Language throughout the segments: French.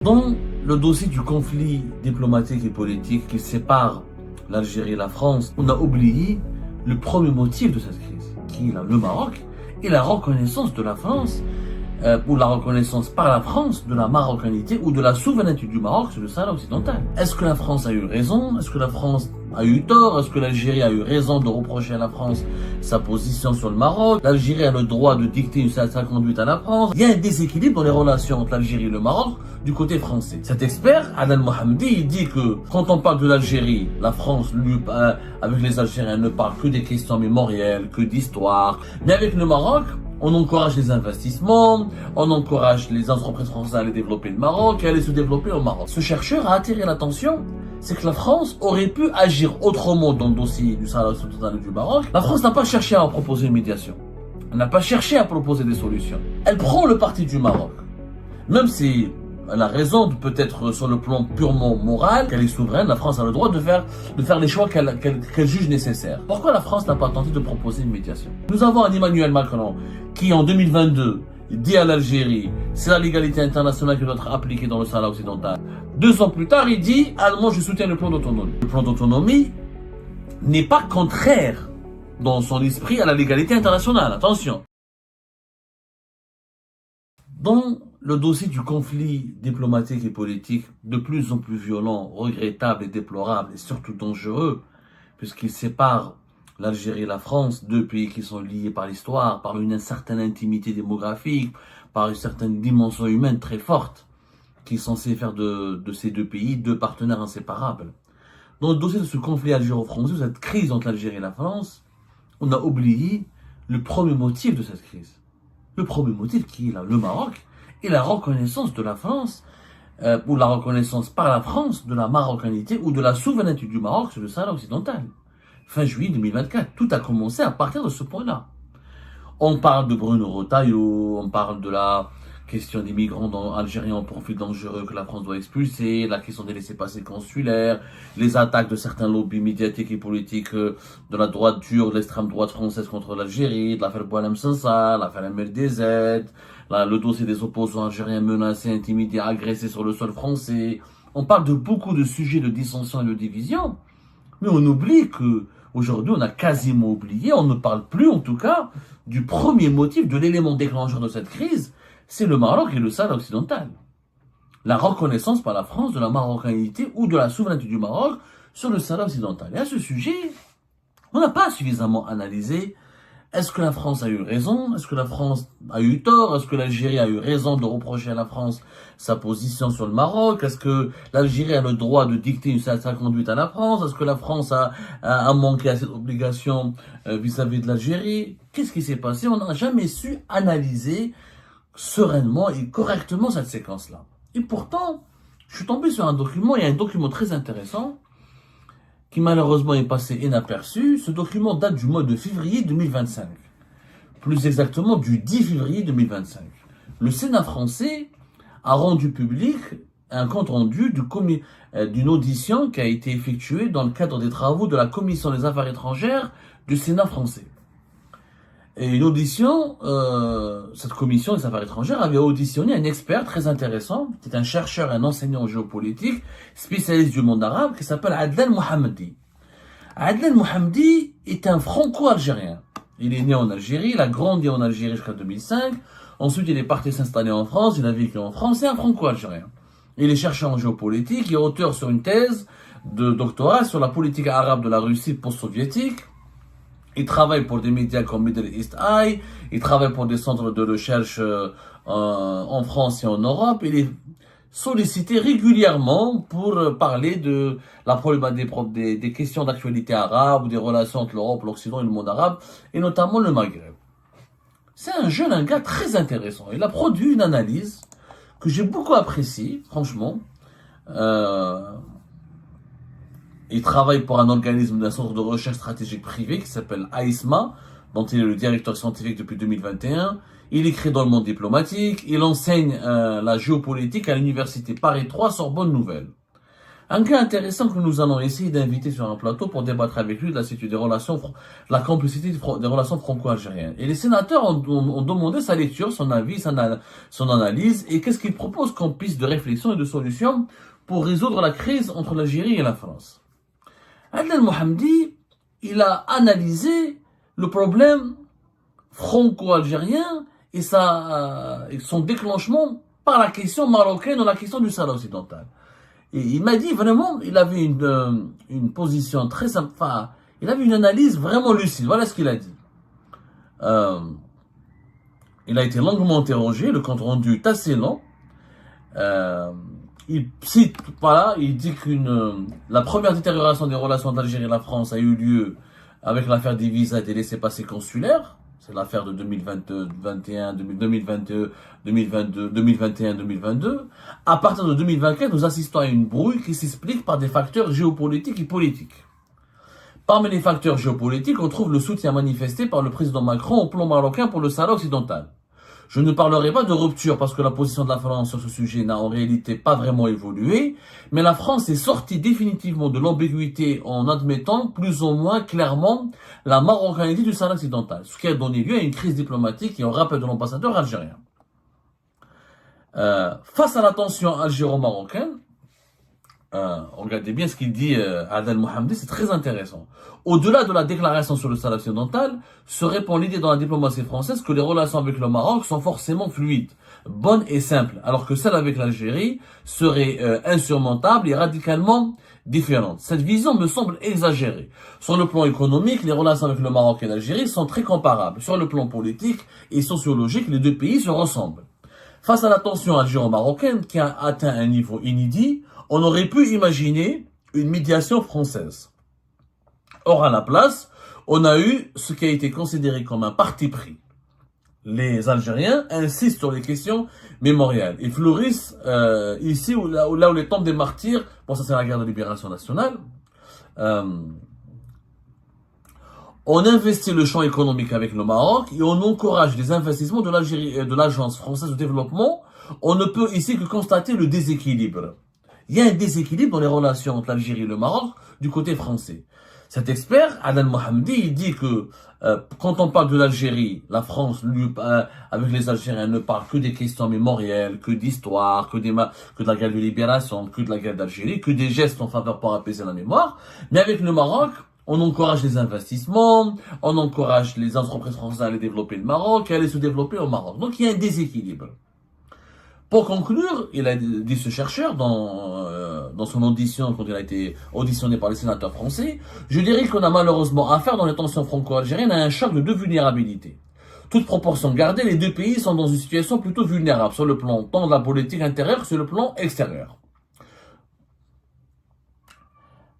Dans le dossier du conflit diplomatique et politique qui sépare l'Algérie et la France, on a oublié le premier motif de cette crise, qui est le Maroc et la reconnaissance de la France, ou la reconnaissance par la France de la marocanité ou de la souveraineté du Maroc sur le Sahara occidental. Est-ce que la France a eu raison? Est-ce que la France a eu tort? Est-ce que l'Algérie a eu raison de reprocher à la France sa position sur le Maroc? L'Algérie a le droit de dicter sa conduite à la France. Il y a un déséquilibre dans les relations entre l'Algérie et le Maroc du côté français. Cet expert, Adel Mohamedi, il dit que quand on parle de l'Algérie, la France, lui, avec les Algériens, ne parle que des questions mémorielles, que d'histoire. Mais avec le Maroc, on encourage les investissements, on encourage les entreprises françaises à aller développer le Maroc et à aller se développer au Maroc. Ce chercheur a attiré l'attention, c'est que la France aurait pu agir autrement dans le dossier du Sahara occidental et du Maroc. La France n'a pas cherché à proposer une médiation. Elle n'a pas cherché à proposer des solutions. Elle prend le parti du Maroc. Même si elle a raison, peut-être sur le plan purement moral, qu'elle est souveraine, la France a le droit de faire les choix qu'elle juge nécessaires. Pourquoi la France n'a pas tenté de proposer une médiation? Nous avons un Emmanuel Macron qui, en 2022, dit à l'Algérie, c'est la légalité internationale qui doit être appliquée dans le Sahara occidental. 2 ans plus tard, il dit, moi je soutiens le plan d'autonomie. Le plan d'autonomie n'est pas contraire dans son esprit à la légalité internationale, attention. Dans le dossier du conflit diplomatique et politique, de plus en plus violent, regrettable et déplorable et surtout dangereux, puisqu'il sépare l'Algérie et la France, 2 pays qui sont liés par l'histoire, par une certaine intimité démographique, par une certaine dimension humaine très forte, qui est censée faire de ces 2 pays 2 partenaires inséparables. Dans le dossier de ce conflit algéro-français, cette crise entre l'Algérie et la France, on a oublié le premier motif de cette crise. Le premier motif qui est le Maroc et la reconnaissance de la France, ou la reconnaissance par la France de la marocanité ou de la souveraineté du Maroc sur le Sahara occidental. Fin juillet 2024, tout a commencé à partir de ce point-là. On parle de Bruno Retailleau, on parle de la question des migrants algériens en profil dangereux que la France doit expulser, la question des laissez-passer consulaires, les attaques de certains lobbies médiatiques et politiques de la droite dure, de l'extrême droite française contre l'Algérie, de l'affaire Boualem Sansal, l'affaire MLDZ, le dossier des opposants algériens menacés, intimidés, agressés sur le sol français. On parle de beaucoup de sujets de dissension et de division, mais on oublie que aujourd'hui, on a quasiment oublié, on ne parle plus en tout cas du premier motif, de l'élément déclencheur de cette crise, c'est le Maroc et le Sahara occidental. La reconnaissance par la France de la marocanité ou de la souveraineté du Maroc sur le Sahara occidental. Et à ce sujet, on n'a pas suffisamment analysé. Est-ce que la France a eu raison? Est-ce que la France a eu tort? Est-ce que l'Algérie a eu raison de reprocher à la France sa position sur le Maroc? Est-ce que l'Algérie a le droit de dicter sa conduite à la France? Est-ce que la France a manqué à cette obligation vis-à-vis de l'Algérie? Qu'est-ce qui s'est passé? On n'a jamais su analyser sereinement et correctement cette séquence-là. Et pourtant, je suis tombé sur un document, il y a un document très intéressant qui malheureusement est passé inaperçu. Ce document date du mois de février 2025. Plus exactement du 10 février 2025. Le Sénat français a rendu public un compte rendu d'une audition qui a été effectuée dans le cadre des travaux de la Commission des Affaires étrangères du Sénat français. Et une audition, cette commission des affaires étrangères avait auditionné un expert très intéressant, c'est un chercheur, un enseignant en géopolitique, spécialiste du monde arabe, qui s'appelle Adel Mohamedi. Adel Mohamedi est un franco-algérien. Il est né en Algérie, il a grandi en Algérie jusqu'à 2005, ensuite il est parti s'installer en France, il a vécu en France, c'est un franco-algérien. Il est chercheur en géopolitique, il est auteur sur une thèse de doctorat sur la politique arabe de la Russie post-soviétique. Il travaille pour des médias comme Middle East Eye, il travaille pour des centres de recherche en France et en Europe. Il est sollicité régulièrement pour parler de la problématique des questions d'actualité arabe, des relations entre l'Europe, l'Occident et le monde arabe, et notamment le Maghreb. C'est un gars très intéressant. Il a produit une analyse que j'ai beaucoup appréciée, franchement. Il travaille pour un organisme d'un centre de recherche stratégique privé qui s'appelle AISMA, dont il est le directeur scientifique depuis 2021. Il écrit dans le monde diplomatique. Il enseigne la géopolitique à l'université Paris 3 Sorbonne Nouvelle. Un cas intéressant que nous allons essayer d'inviter sur un plateau pour débattre avec lui de la situation des relations, la complicité des relations franco-algériennes. Et les sénateurs ont demandé sa lecture, son avis, son analyse, et qu'est-ce qu'il propose comme piste de réflexion et de solution pour résoudre la crise entre l'Algérie et la France. Adel Mohamdi, il a analysé le problème franco-algérien et son déclenchement par la question marocaine ou la question du Sahara occidental. Et il m'a dit vraiment, il avait une position très sympa, il avait une analyse vraiment lucide. Voilà ce qu'il a dit. Il a été longuement interrogé, le compte rendu est assez long. Il cite, voilà, il dit la première détérioration des relations d'Algérie et la France a eu lieu avec l'affaire des visas et des laissez-passer consulaires. C'est l'affaire de 2021, 2022. À partir de 2024, nous assistons à une brouille qui s'explique par des facteurs géopolitiques et politiques. Parmi les facteurs géopolitiques, on trouve le soutien manifesté par le président Macron au plan marocain pour le Sahara occidental. Je ne parlerai pas de rupture parce que la position de la France sur ce sujet n'a en réalité pas vraiment évolué, mais la France est sortie définitivement de l'ambiguïté en admettant plus ou moins clairement la marocanité du Sahara occidental, ce qui a donné lieu à une crise diplomatique et au rappel de l'ambassadeur algérien. Face à la tension algéro-marocaine, regardez bien ce qu'il dit Adel Mohamdi, c'est très intéressant. Au-delà de la déclaration sur le Sahara occidental, se répand l'idée dans la diplomatie française que les relations avec le Maroc sont forcément fluides, bonnes et simples, alors que celles avec l'Algérie seraient insurmontables et radicalement différentes. Cette vision me semble exagérée. Sur le plan économique, les relations avec le Maroc et l'Algérie sont très comparables. Sur le plan politique et sociologique, les deux pays se ressemblent. Face à la tension algéro-marocaine qui a atteint un niveau inédit, on aurait pu imaginer une médiation française. Or, à la place, on a eu ce qui a été considéré comme un parti pris. Les Algériens insistent sur les questions mémoriales et fleurissent ici là où les tombes des martyrs, bon ça c'est la guerre de libération nationale, on investit le champ économique avec le Maroc et on encourage les investissements de l'Algérie et de l'Agence française de développement. On ne peut ici que constater le déséquilibre. Il y a un déséquilibre dans les relations entre l'Algérie et le Maroc du côté français. Cet expert, Adel Mohamdi, il dit que quand on parle de l'Algérie, la France, avec les Algériens, ne parle que des questions mémorielles, que d'histoire, que de la guerre de libération, que de la guerre d'Algérie, que des gestes en faveur pour apaiser la mémoire. Mais avec le Maroc, on encourage les investissements, on encourage les entreprises françaises à aller développer le Maroc et à aller se développer au Maroc. Donc il y a un déséquilibre. Pour conclure, il a dit ce chercheur dans son audition, quand il a été auditionné par les sénateurs français, je dirais qu'on a malheureusement affaire dans les tensions franco-algériennes à un choc de deux vulnérabilités. Toute proportion gardée, les deux pays sont dans une situation plutôt vulnérable sur le plan tant de la politique intérieure que sur le plan extérieur.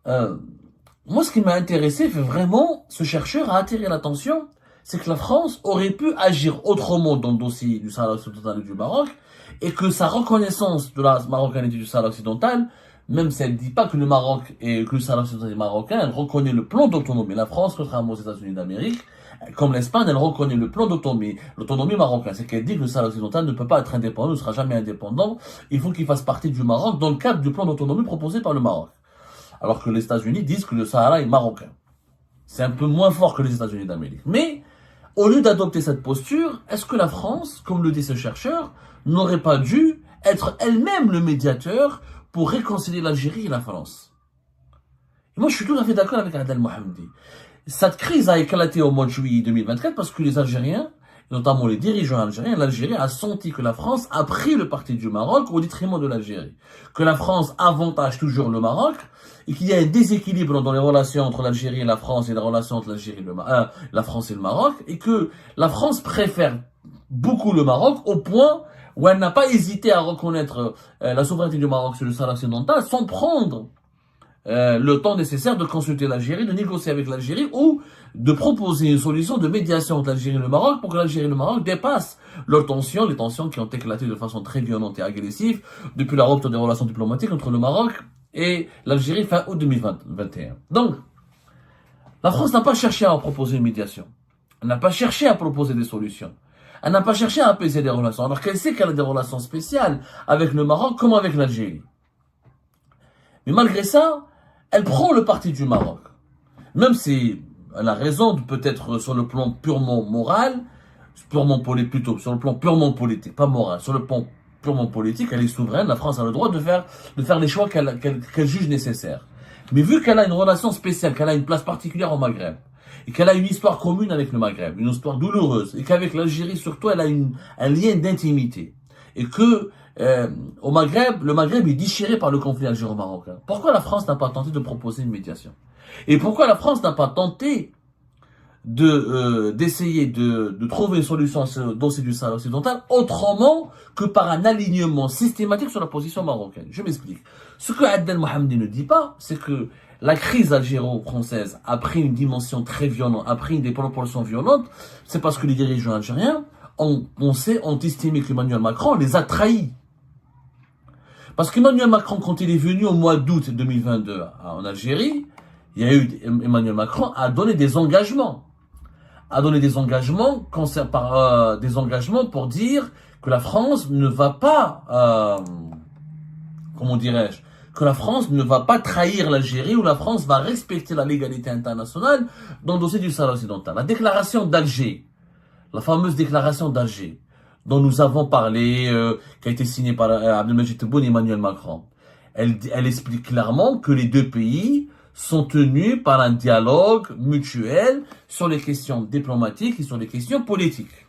Moi, ce qui m'a intéressé, vraiment, ce chercheur a attiré l'attention, c'est que la France aurait pu agir autrement dans le dossier du Sahara occidental et du Maroc, et que sa reconnaissance de la marocanité du Sahara occidental, même si elle ne dit pas que le Maroc et que le Sahara occidental est marocain, elle reconnaît le plan d'autonomie. La France, contrairement aux États-Unis d'Amérique, comme l'Espagne, elle reconnaît le plan d'autonomie, l'autonomie marocaine. C'est qu'elle dit que le Sahara occidental ne peut pas être indépendant, ne sera jamais indépendant. Il faut qu'il fasse partie du Maroc dans le cadre du plan d'autonomie proposé par le Maroc. Alors que les États-Unis disent que le Sahara est marocain. C'est un peu moins fort que les États-Unis d'Amérique. Mais, au lieu d'adopter cette posture, est-ce que la France, comme le dit ce chercheur, n'aurait pas dû être elle-même le médiateur pour réconcilier l'Algérie et la France? Et moi, je suis tout à fait d'accord avec Adel Mohamdi. Cette crise a éclaté au mois de juillet 2024 parce que les Algériens, notamment les dirigeants algériens, l'Algérie a senti que la France a pris le parti du Maroc au détriment de l'Algérie. Que la France avantage toujours le Maroc et qu'il y a un déséquilibre dans les relations entre l'Algérie et la France et les relations entre l'Algérie la France et le Maroc et que la France préfère beaucoup le Maroc au point où elle n'a pas hésité à reconnaître la souveraineté du Maroc sur le Sahara occidental sans prendre le temps nécessaire de consulter l'Algérie, de négocier avec l'Algérie ou de proposer une solution de médiation entre l'Algérie et le Maroc pour que l'Algérie et le Maroc dépassent leurs tensions, les tensions qui ont éclaté de façon très violente et agressive depuis la rupture des relations diplomatiques entre le Maroc et l'Algérie fin août 2021. Donc, la France n'a pas cherché à proposer une médiation. Elle n'a pas cherché à proposer des solutions. Elle n'a pas cherché à apaiser des relations, alors qu'elle sait qu'elle a des relations spéciales avec le Maroc comme avec l'Algérie. Mais malgré ça, elle prend le parti du Maroc. Même si elle a raison, peut-être sur le plan purement moral, plutôt sur le plan purement politique, pas moral, sur le plan purement politique, elle est souveraine, la France a le droit de faire les choix qu'elle juge nécessaires. Mais vu qu'elle a une relation spéciale, qu'elle a une place particulière au Maghreb, et qu'elle a une histoire commune avec le Maghreb, une histoire douloureuse, et qu'avec l'Algérie surtout, elle a un lien d'intimité, et que au Maghreb, le Maghreb est déchiré par le conflit algéro-marocain. Pourquoi la France n'a pas tenté de proposer une médiation? Et pourquoi la France n'a pas tenté d'essayer de trouver une solution à ce dossier du Sahara occidental autrement que par un alignement systématique sur la position marocaine? Je m'explique. Ce que Adel Mohamedi ne dit pas, c'est que la crise algéro-française a pris une dimension très violente, a pris des proportions violentes, c'est parce que les dirigeants algériens ont estimé qu'Emmanuel Macron les a trahis. Parce qu'Emmanuel Macron, quand il est venu au mois d'août 2022 en Algérie, Emmanuel Macron a donné des engagements. Des engagements pour dire que la France ne va pas, que la France ne va pas trahir l'Algérie, ou la France va respecter la légalité internationale dans le dossier du Sahara occidental. La déclaration d'Alger, la fameuse déclaration d'Alger, dont nous avons parlé, qui a été signée par Abdelmajid Tebboune et Emmanuel Macron, elle explique clairement que les deux pays sont tenus par un dialogue mutuel sur les questions diplomatiques et sur les questions politiques.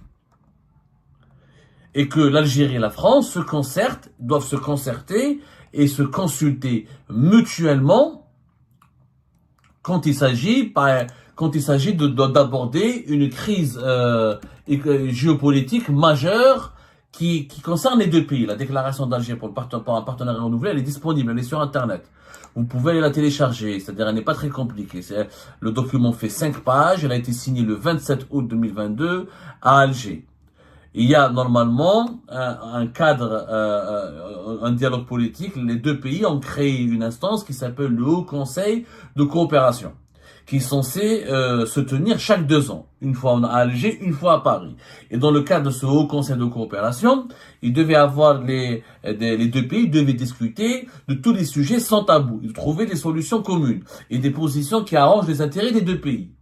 Et que l'Algérie et la France doivent se concerter et se consulter mutuellement quand il s'agit d'aborder une crise géopolitique majeure qui concerne les deux pays. La déclaration d'Alger pour un partenariat renouvelé, elle est disponible, elle est sur Internet. Vous pouvez aller la télécharger, c'est-à-dire elle n'est pas très compliquée. Le document fait 5 pages, elle a été signée le 27 août 2022 à Alger. Il y a normalement un cadre, un dialogue politique. Les deux pays ont créé une instance qui s'appelle le Haut Conseil de coopération, qui est censé se tenir chaque 2 ans, une fois à Alger, une fois à Paris. Et dans le cadre de ce Haut Conseil de coopération, il devait avoir les deux pays devaient discuter de tous les sujets sans tabou, de trouver des solutions communes et des positions qui arrangent les intérêts des deux pays.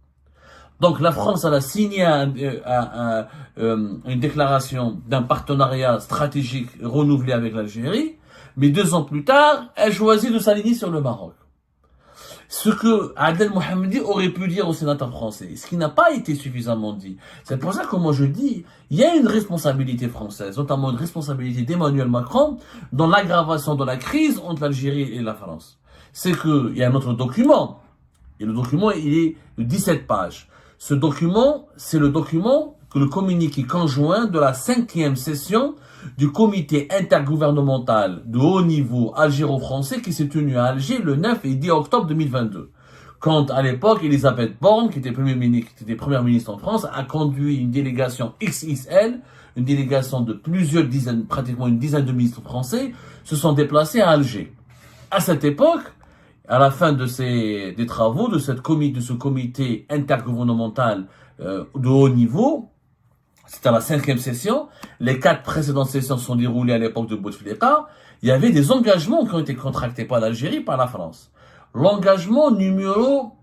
Donc la France elle a signé une déclaration d'un partenariat stratégique renouvelé avec l'Algérie, mais 2 ans plus tard, elle choisit de s'aligner sur le Maroc. Ce que Adel Mohamedi aurait pu dire aux sénateurs français, ce qui n'a pas été suffisamment dit. C'est pour ça que moi je dis, il y a une responsabilité française, notamment une responsabilité d'Emmanuel Macron dans l'aggravation de la crise entre l'Algérie et la France. C'est qu'il y a un autre document, et le document il est de 17 pages. Ce document, c'est le communiqué conjoint de la 5e session du comité intergouvernemental de haut niveau algéro-français qui s'est tenu à Alger le 9 et 10 octobre 2022. Quand, à l'époque, Elisabeth Borne, qui était première ministre en France, a conduit une délégation XXL, une délégation de plusieurs dizaines, pratiquement une dizaine de ministres français, se sont déplacés à Alger. À cette époque, à la fin des travaux de ce comité intergouvernemental de haut niveau, c'était la 5e session, les 4 précédentes sessions sont déroulées à l'époque de Bouteflika, il y avait des engagements qui ont été contractés par l'Algérie, par la France. L'engagement numéro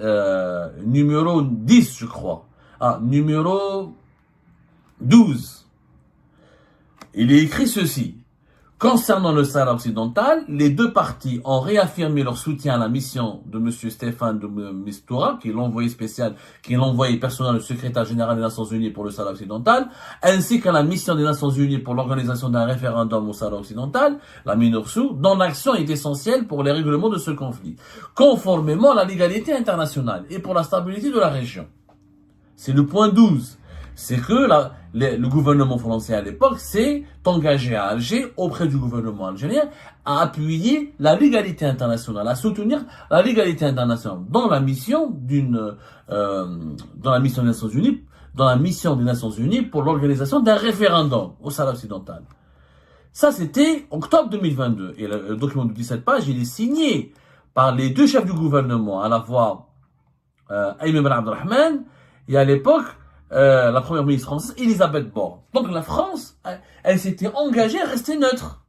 10, je crois. Numéro 12. Il est écrit ceci. Concernant le Sahara occidental, les deux parties ont réaffirmé leur soutien à la mission de M. Stéphane de Mistura, qui est l'envoyé spécial, qui est l'envoyé personnel du secrétaire général des Nations Unies pour le Sahara occidental, ainsi qu'à la mission des Nations Unies pour l'organisation d'un référendum au Sahara occidental, la MINURSO, dont l'action est essentielle pour les règlements de ce conflit, conformément à la légalité internationale et pour la stabilité de la région. C'est le point 12. C'est que le gouvernement français à l'époque s'est engagé à Alger, auprès du gouvernement algérien, à appuyer la légalité internationale, à soutenir la légalité internationale dans la mission des Nations Unies, pour l'organisation d'un référendum au Sahara occidental. Ça, c'était octobre 2022. Et le document de 17 pages, il est signé par les 2 chefs du gouvernement, à la fois Ayman Ben Abdelrahman et à l'époque la première ministre française, Elisabeth Borne. Donc la France, elle s'était engagée à rester neutre,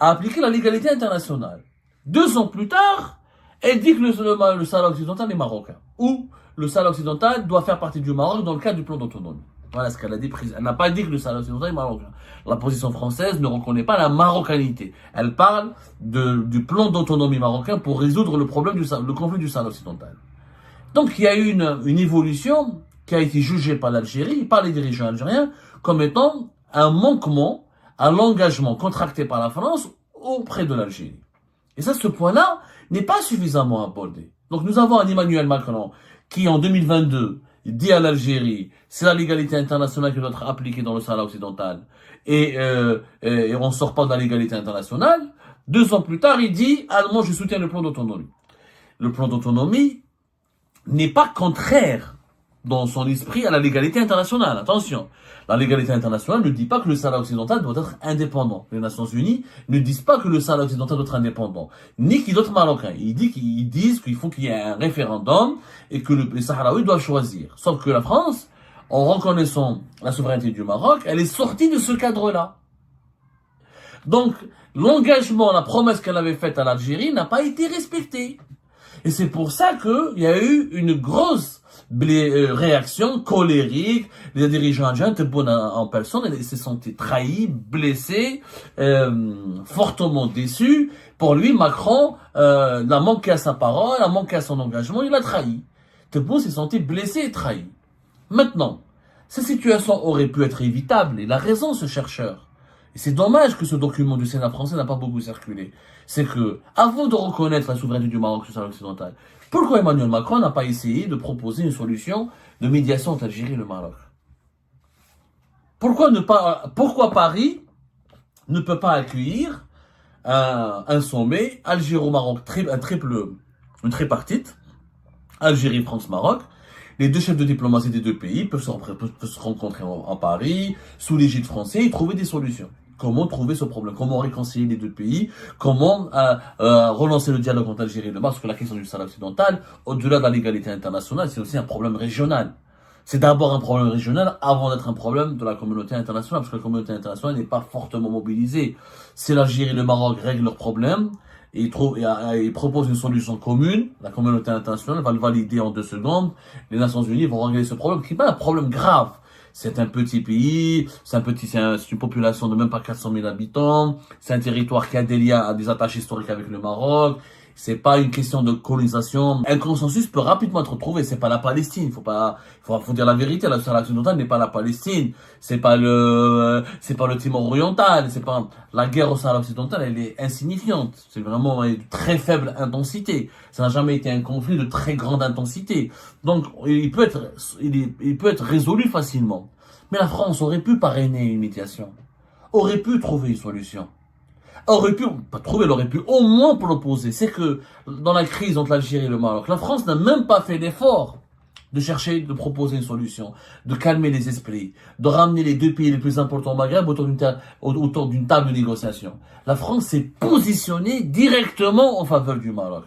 à appliquer la légalité internationale. 2 ans plus tard, elle dit que le Sahara occidental est marocain. Ou le Sahara occidental doit faire partie du Maroc dans le cadre du plan d'autonomie. Voilà ce qu'elle a dit. Elle n'a pas dit que le Sahara occidental est marocain. La position française ne reconnaît pas la marocanité. Elle parle du plan d'autonomie marocain pour résoudre le problème du conflit du Sahara occidental. Donc il y a eu une évolution qui a été jugée par l'Algérie, par les dirigeants algériens, comme étant un manquement à l'engagement contracté par la France auprès de l'Algérie. Et ça, ce point-là n'est pas suffisamment abordé. Donc nous avons un Emmanuel Macron qui, en 2022, dit à l'Algérie, c'est la légalité internationale qui doit être appliquée dans le Sahara occidental, et on ne sort pas de la légalité internationale. 2 ans plus tard, il dit, ah, moi je soutiens le plan d'autonomie. Le plan d'autonomie n'est pas contraire dans son esprit à la légalité internationale. Attention, la légalité internationale ne dit pas que le Sahara occidental doit être indépendant. Les Nations Unies ne disent pas que le Sahara occidental doit être indépendant, ni qu'il doit être marocain. Ils disent qu'il faut qu'il y ait un référendum et que les Sahraouis doivent choisir. Sauf que la France, en reconnaissant la souveraineté du Maroc, elle est sortie de ce cadre-là. Donc, l'engagement, la promesse qu'elle avait faite à l'Algérie n'a pas été respectée. Et c'est pour ça qu'il y a eu une grosse réaction colérique. Les dirigeants algériens en personne, ils se sentaient trahis, blessés, fortement déçus. Pour lui, Macron a manqué à sa parole, a manqué à son engagement, il a trahi. Tebboune s'est senti blessé et trahi. Maintenant, ces situations auraient pu être évitables. Il a raison, ce chercheur. Et c'est dommage que ce document du Sénat français n'a pas beaucoup circulé. C'est que, avant de reconnaître la souveraineté du Maroc sur le Sahara occidental, pourquoi Emmanuel Macron n'a pas essayé de proposer une solution de médiation entre l'Algérie et le Maroc? Pourquoi Paris ne peut pas accueillir un sommet Algérie-Maroc, une tripartite, Algérie, France, Maroc? Les 2 chefs de diplomatie des 2 pays peuvent se rencontrer en Paris, sous l'égide française, et trouver des solutions. Comment trouver ce problème? Comment réconcilier les 2 pays? Comment relancer le dialogue entre l'Algérie et le Maroc? Parce que la question du Sahara occidental, au-delà de la légalité internationale, c'est aussi un problème régional. C'est d'abord un problème régional avant d'être un problème de la communauté internationale, parce que la communauté internationale n'est pas fortement mobilisée. Si l'Algérie et le Maroc règlent leurs problèmes, et ils proposent une solution commune, la communauté internationale va le valider en 2 secondes, les Nations Unies vont régler ce problème, qui n'est pas un problème grave. C'est un petit pays, c'est une population de même pas 400 000 habitants, c'est un territoire qui a des attaches historiques avec le Maroc, c'est pas une question de colonisation. Un consensus peut rapidement être trouvé, c'est pas la Palestine, faut dire la vérité, la Sahara occidentale n'est pas la Palestine, c'est pas le Timor oriental, la guerre au Sahara occidental, elle est insignifiante, c'est vraiment de très faible intensité, ça n'a jamais été un conflit de très grande intensité, donc il peut être résolu facilement. Mais la France aurait pu parrainer une médiation, aurait pu trouver une solution. Aurait pu au moins proposer. C'est que dans la crise entre l'Algérie et le Maroc, la France n'a même pas fait l'effort de proposer une solution, de calmer les esprits, de ramener les 2 pays les plus importants au Maghreb autour d'une table de négociation. La France s'est positionnée directement en faveur du Maroc.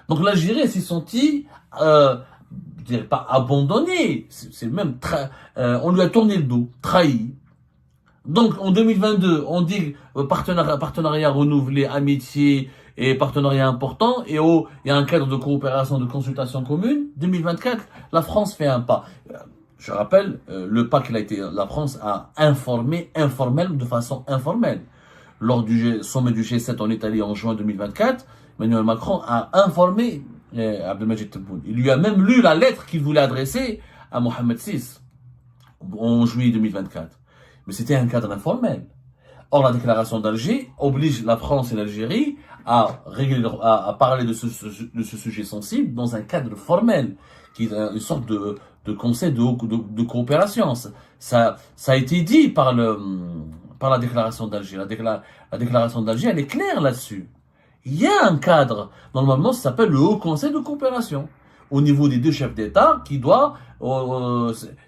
Donc l'Algérie s'est sentie, je dirais pas abandonnée, c'est même on lui a tourné le dos, trahi. Donc, en 2022, on dit partenariat renouvelé, amitié et partenariat important, et il y a un cadre de coopération, de consultation commune. 2024, la France fait un pas. Je rappelle, le pas la France a informé de façon informelle. Lors du sommet du G7 en Italie en juin 2024, Emmanuel Macron a informé Abdelmadjid Tebboune. Il lui a même lu la lettre qu'il voulait adresser à Mohamed VI en juillet 2024. Mais c'était un cadre informel. Or, la déclaration d'Alger oblige la France et l'Algérie à parler de ce sujet sensible dans un cadre formel, qui est une sorte de conseil de coopération. Ça a été dit par la déclaration d'Alger. La déclaration d'Alger, elle est claire là-dessus. Il y a un cadre. Normalement, ça s'appelle le Haut Conseil de coopération. Au niveau des 2 chefs d'État, qui doit,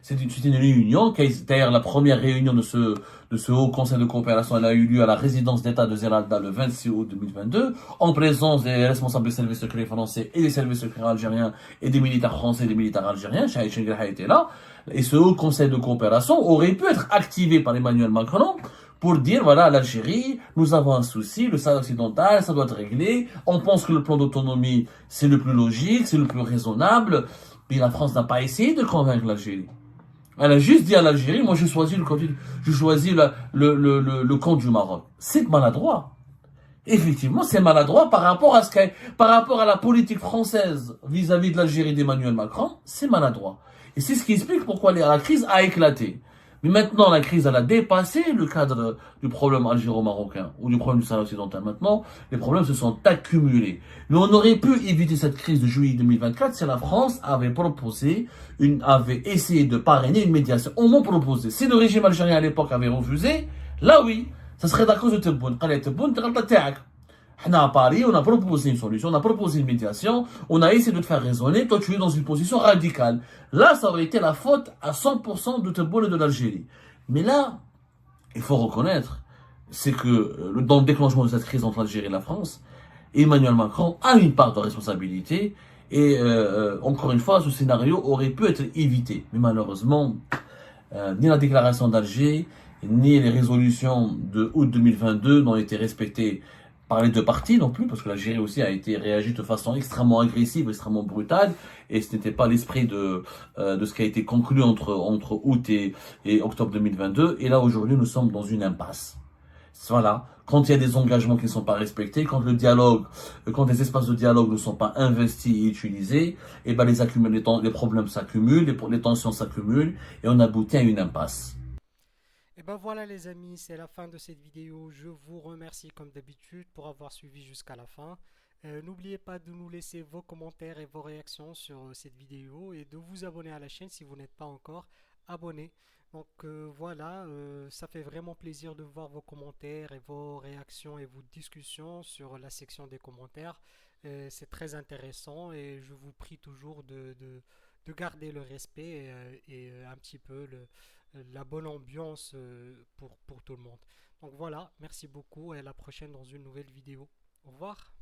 c'est une réunion, d'ailleurs la première réunion de ce Haut Conseil de coopération, elle a eu lieu à la résidence d'État de Zeralda le 26 août 2022, en présence des responsables des services secrets français et des services secrets algériens et des militaires français et des militaires algériens. Shahid Chengraha était là. Et ce Haut Conseil de coopération aurait pu être activé par Emmanuel Macron pour dire, voilà, l'Algérie, nous avons un souci, le Sahel occidental, ça doit être réglé, on pense que le plan d'autonomie, c'est le plus logique, c'est le plus raisonnable, mais la France n'a pas essayé de convaincre l'Algérie. Elle a juste dit à l'Algérie, moi je choisis le compte du Maroc. C'est maladroit. Effectivement, c'est maladroit par rapport à la politique française vis-à-vis de l'Algérie d'Emmanuel Macron, c'est maladroit. Et c'est ce qui explique pourquoi la crise a éclaté. Mais maintenant, la crise, elle a dépassé le cadre du problème algéro-marocain ou du problème du Sahel occidental. Maintenant, les problèmes se sont accumulés. Mais on aurait pu éviter cette crise de juillet 2024 si la France avait essayé de parrainer une médiation. Au moins proposé. Si le régime algérien à l'époque avait refusé, là oui, ça serait à cause de Tebboune. Quand Tebboune, à Paris, on a proposé une solution, on a proposé une médiation, on a essayé de te faire raisonner, toi tu es dans une position radicale. Là, ça aurait été la faute à 100% de Tebboune et de l'Algérie. Mais là, il faut reconnaître, c'est que dans le déclenchement de cette crise entre l'Algérie et la France, Emmanuel Macron a une part de responsabilité et encore une fois, ce scénario aurait pu être évité. Mais malheureusement, ni la déclaration d'Alger, ni les résolutions de août 2022 n'ont été respectées par les deux parties non plus, parce que l'Algérie aussi a été réagi de façon extrêmement agressive, extrêmement brutale, et ce n'était pas l'esprit de ce qui a été conclu entre août et octobre 2022. Et là, aujourd'hui, nous sommes dans une impasse. Voilà. Quand il y a des engagements qui ne sont pas respectés, quand les espaces de dialogue ne sont pas investis et utilisés, et ben les problèmes s'accumulent, les tensions s'accumulent, et on aboutit à une impasse. Et ben voilà les amis, c'est la fin de cette vidéo. Je vous remercie comme d'habitude pour avoir suivi jusqu'à la fin. N'oubliez pas de nous laisser vos commentaires et vos réactions sur cette vidéo et de vous abonner à la chaîne si vous n'êtes pas encore abonné. Donc voilà, ça fait vraiment plaisir de voir vos commentaires et vos réactions et vos discussions sur la section des commentaires. C'est très intéressant et je vous prie toujours de garder le respect et un petit peu la bonne ambiance pour tout le monde. Donc voilà, merci beaucoup et à la prochaine dans une nouvelle vidéo. Au revoir.